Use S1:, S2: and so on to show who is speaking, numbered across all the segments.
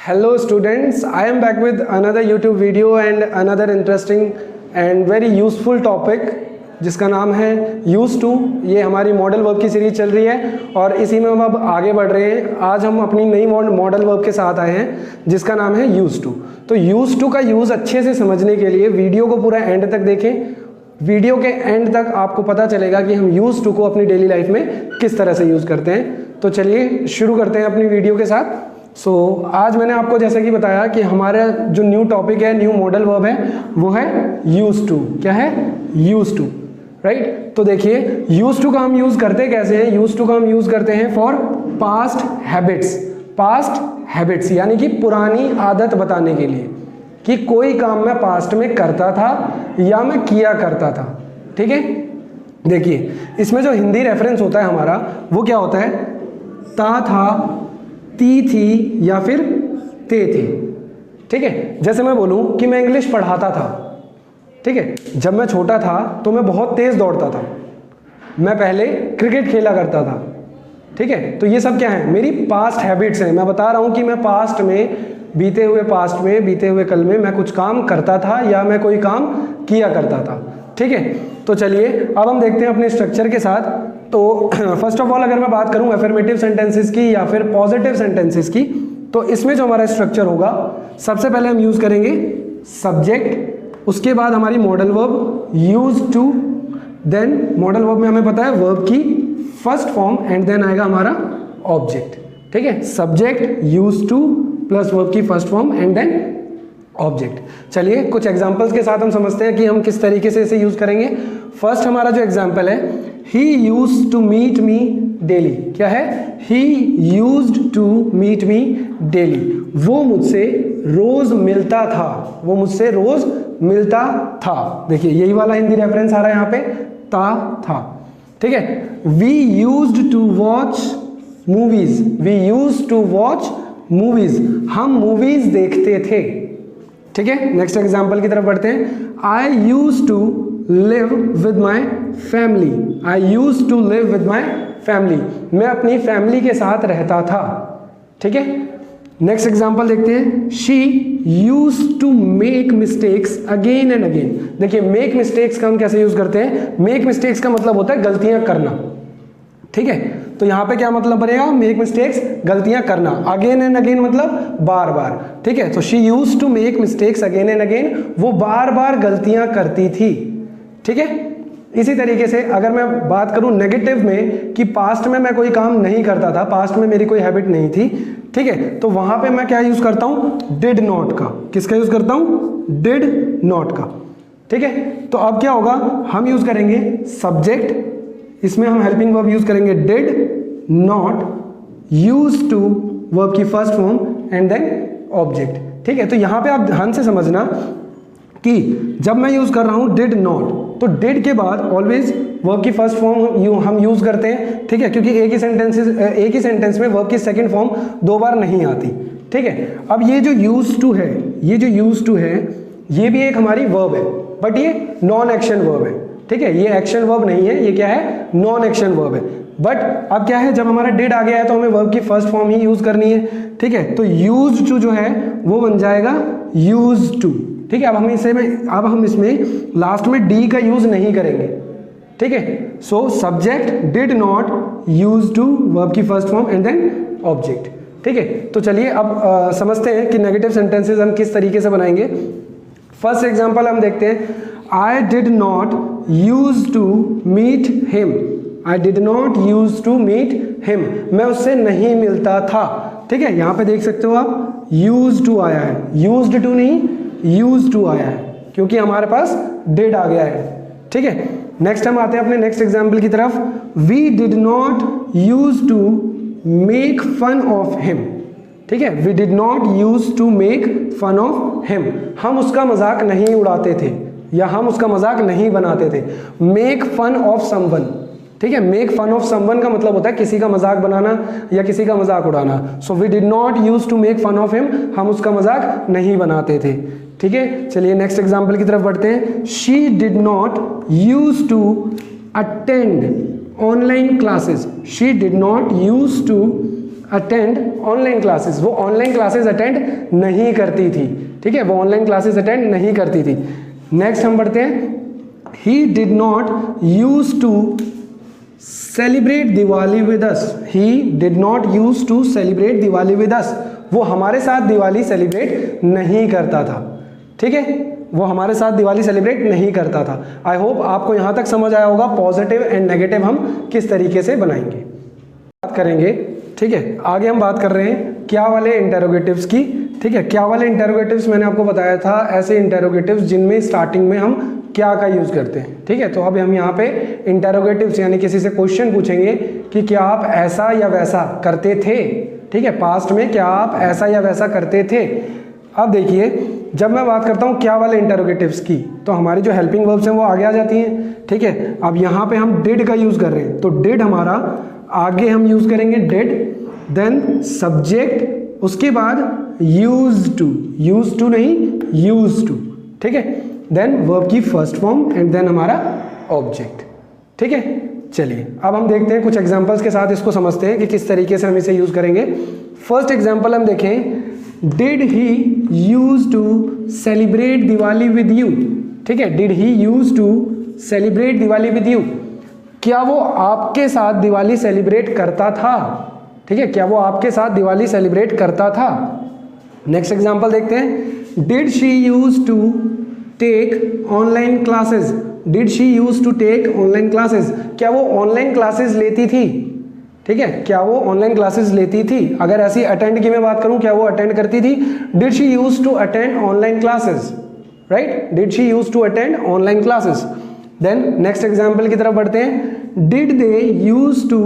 S1: Hello students, I am back with another YouTube video and another interesting and very useful topic जिसका नाम है use to. ये हमारी modal verb की series चल रही है और इसी में हम अब आगे बढ़ रहे हैं। आज हम अपनी नई मॉडल वर्ब के साथ आए हैं जिसका नाम है यूज टू। तो यूज टू का यूज़ अच्छे से समझने के लिए वीडियो को पूरा एंड तक देखें। वीडियो के एंड तक आपको पता चलेगा कि हम यूज टू को अपनी डेली लाइफ में किस तरह से यूज़ करते हैं। तो चलिए शुरू करते हैं अपनी वीडियो के साथ। आज मैंने आपको जैसे कि बताया कि हमारा जो न्यू टॉपिक है, न्यू मॉडल वर्ब है, वो है यूज टू। क्या है? Use to, right. तो देखिए यूज टू का हम यूज करते कैसे हैं। यूज टू का हम यूज करते हैं for past habits. Past habits यानी कि पुरानी आदत बताने के लिए कि कोई काम मैं पास्ट में करता था या मैं किया करता था। ठीक है, देखिए इसमें जो हिंदी रेफरेंस होता है हमारा वो क्या होता है? ता था, ती थी या फिर ते थे। ठीक है, जैसे मैं बोलूं कि मैं इंग्लिश पढ़ाता था। ठीक है, जब मैं छोटा था तो मैं बहुत तेज दौड़ता था। मैं पहले क्रिकेट खेला करता था। ठीक है, तो ये सब क्या है? मेरी पास्ट हैबिट्स हैं। मैं बता रहा हूं कि मैं पास्ट में, बीते हुए कल में मैं कुछ काम करता था या मैं कोई काम किया करता था। ठीक है, तो चलिए अब हम देखते हैं अपने स्ट्रक्चर के साथ। तो फर्स्ट ऑफ ऑल अगर मैं बात करूं अफर्मेटिव सेंटेंसेस की या फिर पॉजिटिव सेंटेंसेस की, तो इसमें जो हमारा स्ट्रक्चर होगा, सबसे पहले हम यूज करेंगे सब्जेक्ट, उसके बाद हमारी modal verb use to, then modal verb में हमें पता है वर्ब की फर्स्ट फॉर्म एंड देन आएगा हमारा ऑब्जेक्ट। ठीक है, subject use to plus verb की first form and then object. चलिए कुछ एग्जांपल्स के साथ हम समझते हैं कि हम किस तरीके से इसे यूज करेंगे। फर्स्ट हमारा जो एग्जांपल है, he used to meet me daily. क्या है? He used to meet me daily. वो मुझसे रोज मिलता था। वो मुझसे रोज मिलता था। देखिए यही वाला हिंदी रेफरेंस आ रहा है यहाँ पे, था। ठीक है, we used to watch movies. We used to watch movies. हम मूवीज देखते थे। ठीक है, नेक्स्ट एग्जाम्पल की तरफ बढ़ते हैं। I use to live with my family. I use to live with my family. मैं अपनी फैमिली के साथ रहता था। ठीक है, नेक्स्ट एग्जाम्पल देखते हैं। She use to make mistakes again and again. देखिए मेक मिस्टेक्स का हम कैसे यूज करते हैं? मेक मिस्टेक्स का मतलब होता है गलतियां करना। ठीक है, तो यहां पे क्या मतलब बनेगा? मेक मिस्टेक्स, गलतियां करना। अगेन एंड अगेन मतलब बार बार। ठीक है, तो she use to make mistakes again and again. वो बार बार गलतियां करती थी। ठीक है, इसी तरीके से अगर मैं बात करूं नेगेटिव में कि पास्ट में मैं कोई काम नहीं करता था, पास्ट में मेरी कोई हैबिट नहीं थी। ठीक है, तो वहां पे मैं क्या यूज करता हूं? डिड नॉट का। किसका यूज करता हूं? डिड नॉट का। ठीक है, तो अब क्या होगा? हम यूज करेंगे सब्जेक्ट, इसमें हम हेल्पिंग वर्ब यूज करेंगे did not, use to verb की first form and then object. ठीक है, तो यहां पे आप ध्यान से समझना कि जब मैं यूज कर रहा हूं डिड नॉट, तो डिड के बाद ऑलवेज वर्ब की फर्स्ट फॉर्म हम यूज करते हैं। ठीक है, क्योंकि एक ही सेंटेंस में वर्ब की सेकंड फॉर्म दो बार नहीं आती। ठीक है, अब ये जो यूज टू है, ये भी एक हमारी वर्ब है, बट ये नॉन एक्शन वर्ब है। ठीक है, ये एक्शन वर्ब नहीं है, ये क्या है? नॉन एक्शन वर्ब है। बट अब क्या है, जब हमारा डिड आ गया है तो हमें वर्ब की फर्स्ट फॉर्म ही यूज करनी है। ठीक है, तो यूज टू जो है वो बन जाएगा यूज टू। ठीक है, अब हम इसमें लास्ट में डी का यूज नहीं करेंगे। ठीक है, so subject did not, use to verb की first form and then object. ठीक है, तो चलिए अब समझते हैं कि नेगेटिव सेंटेंसेस हम किस तरीके से बनाएंगे। फर्स्ट एग्जांपल हम देखते हैं। I did not use to meet him. I did not use to meet him. मैं उससे नहीं मिलता था। ठीक है, यहां पे देख सकते हो आप used to आया है, used to नहीं, used to आया है, क्योंकि हमारे पास did आ गया है। ठीक है, नेक्स्ट हम आते हैं अपने नेक्स्ट एग्जाम्पल की तरफ। We did not use to make fun of him. ठीक है, we did not use to make fun of him. हम उसका मजाक नहीं उड़ाते थे या हम उसका मजाक नहीं बनाते थे। Make fun of someone. ठीक है, मेक फन ऑफ समवन का मतलब होता है किसी का मजाक बनाना या किसी का मजाक उड़ाना। So we did not use to make fun of him. हम उसका मजाक नहीं बनाते थे। ठीक है, चलिए नेक्स्ट एग्जांपल की तरफ बढ़ते हैं। She did not use to attend online classes. She did not use to attend online classes, वो ऑनलाइन क्लासेस अटेंड नहीं करती थी, ठीक है, वो ऑनलाइन क्लासेस अटेंड नहीं करती थी। नेक्स्ट हम बढ़ते हैं, he did not use to celebrate Diwali with us, he did not use to celebrate Diwali with us, वो हमारे साथ दिवाली सेलिब्रेट नहीं करता था, ठीक है, वो हमारे साथ दिवाली सेलिब्रेट नहीं करता था। आई होप आपको यहाँ तक समझ आया होगा पॉजिटिव एंड नेगेटिव हम किस तरीके से बनाएंगे, बात करेंगे, ठीक है। आगे हम बात कर रहे हैं क्या वाले इंटेरोगेटिव्स की, ठीक है। क्या वाले इंटेरोगेटिव्स मैंने आपको बताया था, ऐसे इंटेरोगेटिव्स जिनमें स्टार्टिंग में हम क्या का यूज करते हैं, ठीक है। तो अब हम यहाँ पे इंटेरोगेटिव्स यानी किसी से क्वेश्चन पूछेंगे कि क्या आप ऐसा या वैसा करते थे, ठीक है, पास्ट में क्या आप ऐसा या वैसा करते थे। अब देखिए जब मैं बात करता हूँ क्या वाले इंटेरोगेटिव्स की, तो हमारी जो हेल्पिंग वर्ब्स हैं वो आगे आ जाती हैं, ठीक है। अब यहाँ पे हम डिड का यूज कर रहे हैं, तो डिड हमारा आगे हम यूज करेंगे डिड, देन सब्जेक्ट, उसके बाद यूज टू नहीं यूज टू, ठीक है, देन वर्ब की फर्स्ट फॉर्म एंड देन हमारा ऑब्जेक्ट, ठीक है। चलिए अब हम देखते हैं कुछ एग्जांपल्स के साथ इसको समझते हैं कि किस तरीके से हम इसे यूज करेंगे। फर्स्ट एग्जांपल हम देखें, did he use to celebrate Diwali with you, ठीक है, did he use to celebrate Diwali with you, क्या वो आपके साथ दिवाली सेलिब्रेट करता था, ठीक है, क्या वो आपके साथ दिवाली सेलिब्रेट करता था। नेक्स्ट एग्जांपल देखते हैं, did she use to take online classes, did she use to take online classes, क्या वो ऑनलाइन क्लासेस लेती थी, ठीक है, क्या वो ऑनलाइन क्लासेस लेती थी। अगर ऐसी अटेंड की मैं बात करूं, क्या वो अटेंड करती थी, did she use to attend online classes, right, did she use to attend online classes. Then next example की तरफ बढ़ते हैं, did they use to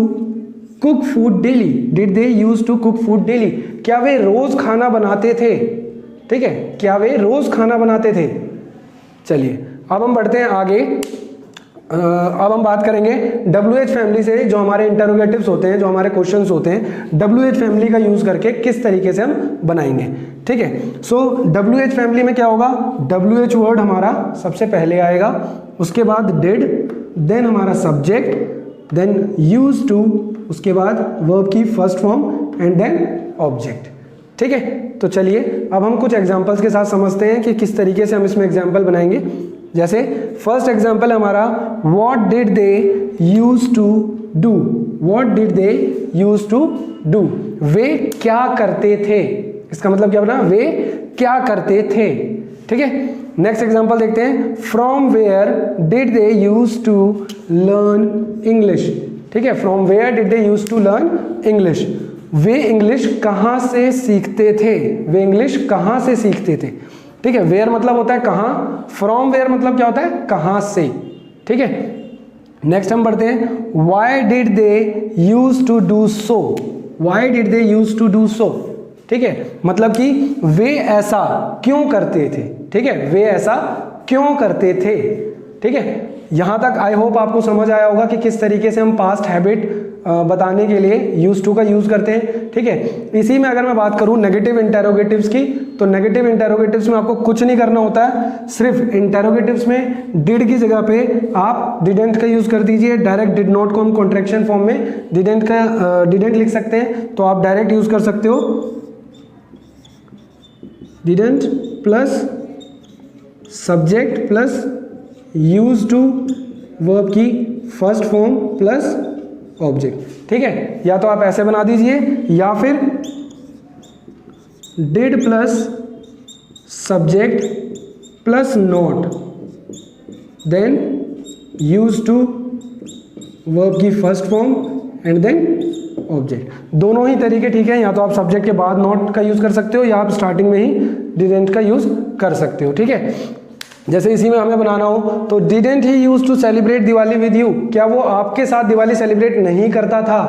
S1: cook food daily, did they use to cook food daily, क्या वे रोज खाना बनाते थे, ठीक है, क्या वे रोज खाना बनाते थे। चलिए अब हम बढ़ते हैं आगे, अब हम बात करेंगे WH फैमिली से, जो हमारे इंटरोगेटिव्स होते हैं, जो हमारे क्वेश्चंस होते हैं, WH फैमिली का यूज करके किस तरीके से हम बनाएंगे, ठीक है। सो WH फैमिली में क्या होगा, WH वर्ड हमारा सबसे पहले आएगा, उसके बाद डिड, देन हमारा सब्जेक्ट, देन यूज टू, उसके बाद वर्ब की first form and then object, ठीक है। तो चलिए अब हम कुछ एग्जांपल्स के साथ समझते हैं कि किस तरीके से हम इसमें एग्जांपल बनाएंगे। जैसे फर्स्ट एग्जांपल हमारा, what did they use to do, what did they use to do, वे क्या करते थे, इसका मतलब क्या बना, वे क्या करते थे, ठीक है। नेक्स्ट एग्जांपल देखते हैं, from where did they use to learn English, ठीक है, from where did they use to learn English, वे इंग्लिश कहाँ से सीखते थे, वे इंग्लिश कहाँ से सीखते थे, ठीक है। वेयर मतलब होता है कहाँ, फ्रॉम वेयर मतलब क्या होता है कहाँ से, ठीक है। नेक्स्ट हम बढ़ते हैं, why did they use to do so, why did they use to do so, ठीक है, मतलब कि वे ऐसा क्यों करते थे, ठीक है, वे ऐसा क्यों करते थे, ठीक है। यहां तक आई होप आपको समझ आया होगा कि किस तरीके से हम पास्ट हैबिट बताने के लिए यूज टू का यूज करते हैं, ठीक है। इसी में अगर मैं बात करूं नेगेटिव इंटेरोगेटिव्स की, तो नेगेटिव इंटेरोगेटिव्स में आपको कुछ नहीं करना होता है, सिर्फ इंटेरोगेटिव्स में डिड की जगह पे आप डिडेंट का यूज कर दीजिए, डायरेक्ट डिड नॉट को हम कॉन्ट्रैक्शन फॉर्म में डिडेंट का डिडेंट लिख सकते हैं, तो आप डायरेक्ट यूज कर सकते हो, didn't plus subject plus use to verb की फर्स्ट फॉर्म प्लस ऑब्जेक्ट, ठीक है। या तो आप ऐसे बना दीजिए, या फिर did plus subject plus not, then use to verb की first form and then object. दोनों ही तरीके ठीक है, या तो आप सब्जेक्ट के बाद नॉट का यूज कर सकते हो, या आप स्टार्टिंग में ही डिडेंट का यूज कर सकते हो, ठीक है। जैसे इसी में हमें बनाना हो तो didn't he use to celebrate Diwali with you, क्या वो आपके साथ दिवाली सेलिब्रेट नहीं करता था,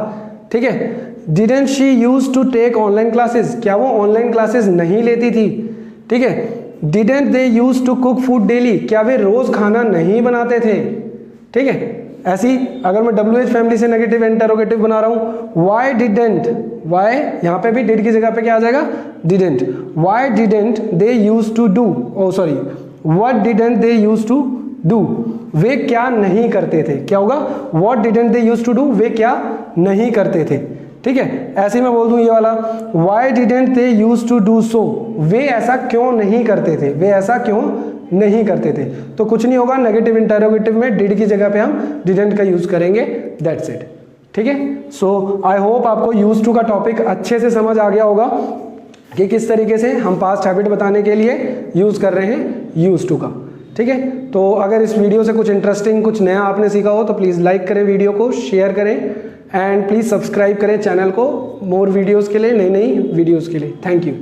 S1: ठीक है। Didn't she use to take online classes, क्या वो ऑनलाइन क्लासेस नहीं लेती थी, ठीक है। Didn't they use to cook food daily, क्या वे रोज खाना नहीं बनाते थे, ठीक है। ऐसी अगर मैं WH फैमिली से नेगेटिव इंटरोगेटिव बना रहा हूं, व्हाई डिडेंट, व्हाई यहां पे भी डिड की जगह पे क्या आ जाएगा, didn't, why didn't they use to do, oh sorry what didn't they use to do, वे क्या नहीं करते थे, क्या होगा, what didn't they use to do, वे क्या नहीं करते थे, ठीक है। ऐसे ही मैं बोल दूं ये वाला, why didn't they use to do so, वे ऐसा क्यों नहीं करते थे, वे ऐसा क्यों नहीं करते थे। तो कुछ नहीं होगा, नेगेटिव इंटरोगेटिव में डिड की जगह पे हम डिडेंट का यूज करेंगे, दैट्स इट। ठीक है। सो आई होप आपको यूज टू का टॉपिक अच्छे से समझ आ गया होगा कि किस तरीके से हम पास्ट हैबिट बताने के लिए यूज कर रहे हैं यूज टू का। ठीक है। तो अगर इस वीडियो से कुछ इंटरेस्टिंग, कुछ नया आपने सीखा हो तो प्लीज़ लाइक करें वीडियो को, शेयर करें एंड प्लीज़ सब्सक्राइब करें चैनल को मोर वीडियोज़ के लिए, नई नई वीडियोज़ के लिए। Thank you.